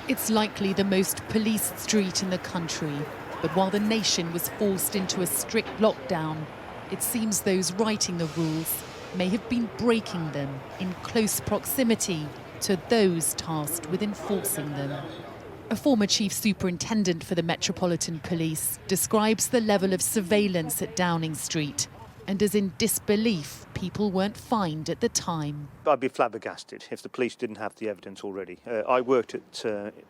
It's likely the most policed street in the country, but while the nation was forced into a strict lockdown, it seems those writing the rules may have been breaking them in close proximity to those tasked with enforcing them. A former chief superintendent for the Metropolitan Police describes the level of surveillance at Downing Street and is in disbelief people weren't fined at the time. I'd be flabbergasted if the police didn't have the evidence already. I worked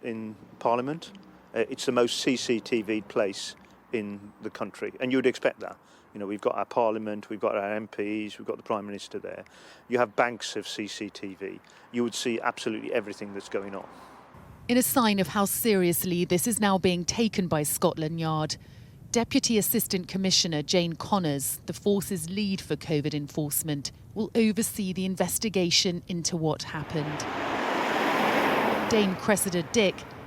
in Parliament. It's the most CCTV'd place in the country, and you would expect that. You know, we've got our Parliament, we've got our MPs, we've got the Prime Minister there. You have banks of CCTV. You would see absolutely everything that's going on. In a sign of how seriously this is now being taken by Scotland Yard, Deputy Assistant Commissioner Jane Connors, the force's lead for COVID enforcement, will oversee the investigation into what happened. Dame Cressida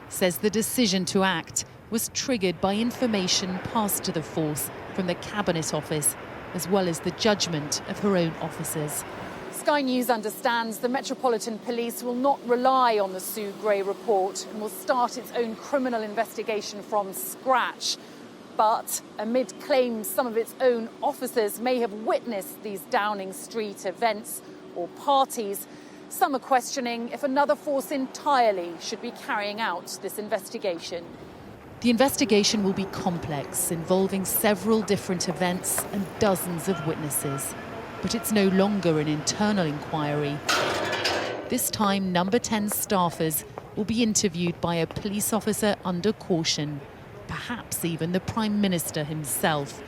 says the decision to act was triggered by information passed to the force from the Cabinet Office, as well as the judgment of her own officers. Sky News understands the Metropolitan Police will not rely on the Sue Gray report and will start its own criminal investigation from scratch. But amid claims some of its own officers may have witnessed these Downing Street events or parties, some are questioning if another force entirely should be carrying out this investigation. The investigation will be complex, involving several different events and dozens of witnesses. But it's no longer an internal inquiry. This time, Number 10 staffers will be interviewed by a police officer under caution, perhaps even the Prime Minister himself.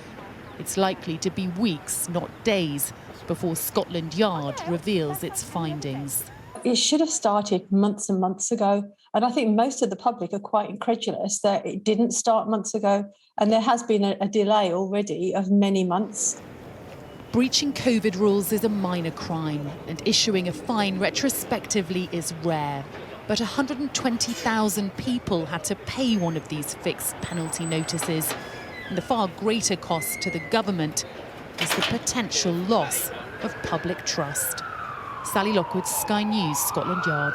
It's likely to be weeks, not days, before Scotland Yard reveals its findings. It should have started months and months ago. And I think most of the public are quite incredulous that it didn't start months ago. And there has been a delay already of many months. Breaching COVID rules is a minor crime, and issuing a fine retrospectively is rare. But 120,000 people had to pay one of these fixed penalty notices. And the far greater cost to the government is the potential loss of public trust. Sally Lockwood, Sky News, Scotland Yard.